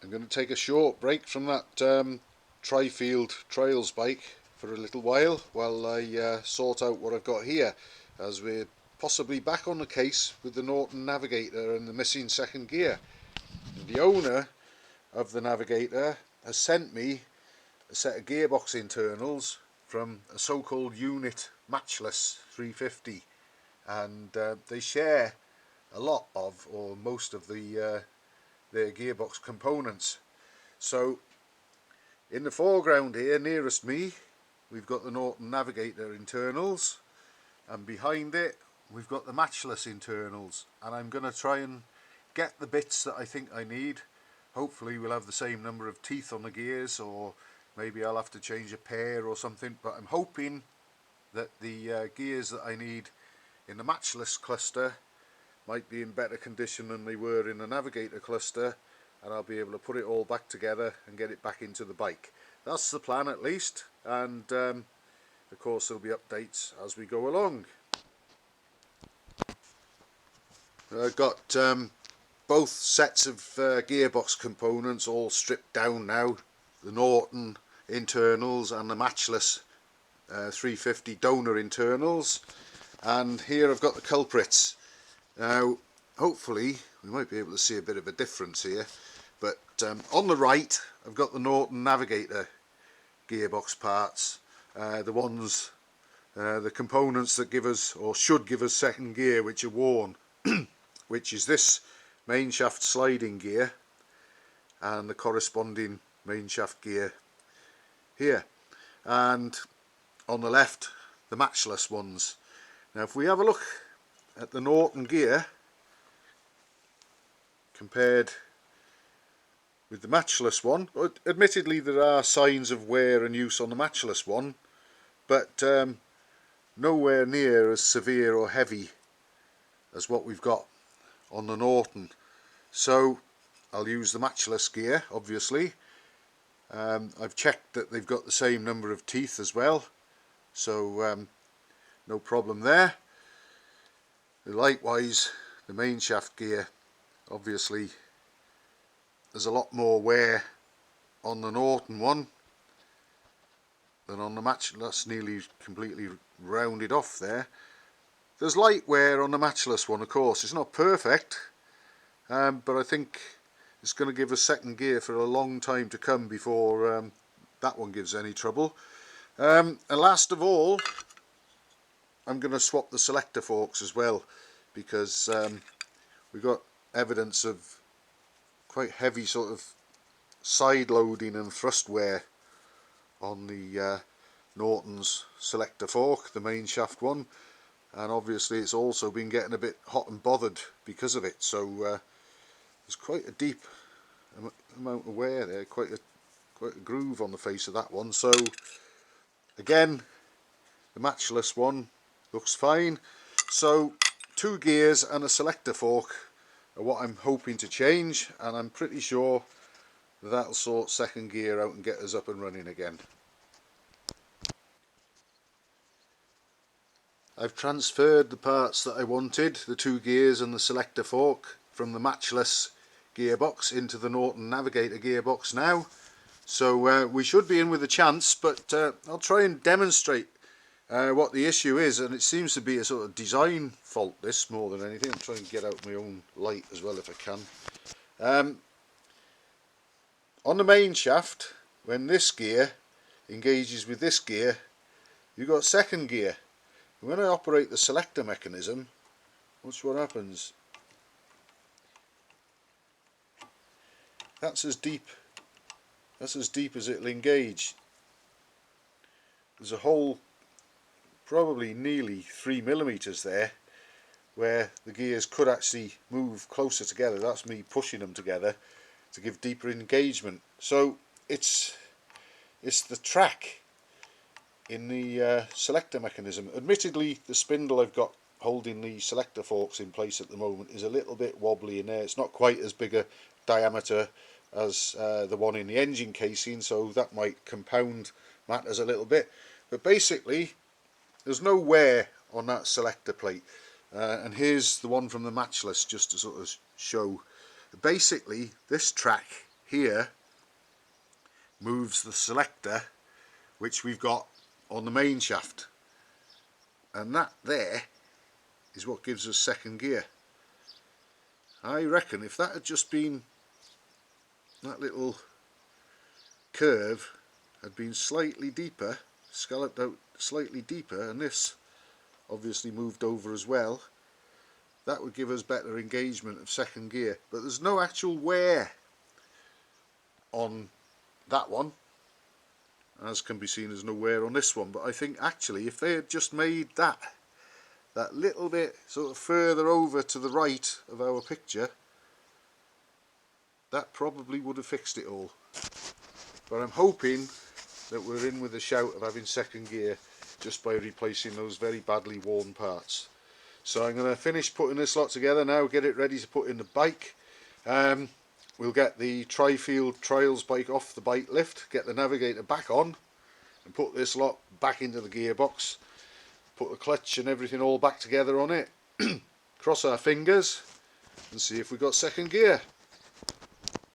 I'm going to take a short break from that tri-field trials bike for a little while I sort out what I've got here, as we're possibly back on the case with the Norton Navigator and the missing second gear. The owner of the Navigator has sent me a set of gearbox internals from a so-called unit Matchless 350, and they share a lot of, or most of, their gearbox components. So in the foreground here nearest me we've got the Norton Navigator internals, and behind it we've got the Matchless internals, and I'm going to try and get the bits that I think I need. Hopefully we'll have the same number of teeth on the gears, or maybe I'll have to change a pair or something, but I'm hoping that the gears that I need in the Matchless cluster might be in better condition than they were in the Navigator cluster, and I'll be able to put it all back together and get it back into the bike. That's the plan at least, and of course there'll be updates as we go along. I've got both sets of gearbox components all stripped down now, the Norton internals and the Matchless 350 donor internals, and here I've got the culprits. Now hopefully we might be able to see a bit of a difference here, but on the right I've got the Norton Navigator gearbox parts, the ones, the components that give us, or should give us, second gear, which are worn, which is this main shaft sliding gear and the corresponding main shaft gear here, and on the left the Matchless ones. Now if we have a look at the Norton gear compared with the Matchless one, admittedly there are signs of wear and use on the Matchless one, but nowhere near as severe or heavy as what we've got on the Norton. So I'll use the Matchless gear, obviously. I've checked that they've got the same number of teeth as well, so no problem there. Likewise the main shaft gear, obviously there's a lot more wear on the Norton one than on the Matchless, nearly completely rounded off there. There's light wear on the Matchless one, of course. It's not perfect, but I think it's going to give us second gear for a long time to come before that one gives any trouble. And last of all, I'm going to swap the selector forks as well, because we've got evidence of quite heavy sort of side loading and thrust wear on the Norton's selector fork, the main shaft one, and obviously it's also been getting a bit hot and bothered because of it. So there's quite a deep amount of wear there, quite a groove on the face of that one. So again, the Matchless one looks fine. So 2 gears and a selector fork are what I'm hoping to change, and I'm pretty sure that'll sort second gear out and get us up and running again. I've transferred the parts that I wanted, the 2 gears and the selector fork, from the Matchless gearbox into the Norton Navigator gearbox now. So we should be in with a chance, but I'll try and demonstrate what the issue is, and it seems to be a sort of design fault, this, more than anything. I'm trying to get out my own light as well if I can. On the main shaft, when this gear engages with this gear, you've got second gear. When I operate the selector mechanism, watch what happens. That's as deep as it'll engage. There's a hole probably nearly 3mm there where the gears could actually move closer together. That's me pushing them together to give deeper engagement. So it's the track in the selector mechanism. Admittedly the spindle I've got holding the selector forks in place at the moment is a little bit wobbly in there. It's not quite as big a diameter as the one in the engine casing, so that might compound matters a little bit, but basically there's no wear on that selector plate. And here's the one from the Matchless, just to sort of show. Basically this track here moves the selector which we've got on the main shaft, and that there is what gives us second gear. I reckon if that had just been, that little curve had been slightly deeper, scalloped out slightly deeper, and this obviously moved over as well, that would give us better engagement of second gear. But there's no actual wear on that one, as can be seen, there's no wear on this one. But I think actually if they had just made that little bit sort of further over to the right of our picture, that probably would have fixed it all. But I'm hoping that we're in with a shout of having second gear just by replacing those very badly worn parts. So I'm going to finish putting this lot together now, get it ready to put in the bike. We'll get the Tri-Field Trials bike off the bike lift, get the Navigator back on and put this lot back into the gearbox, put the clutch and everything all back together on it, cross our fingers and see if we got second gear.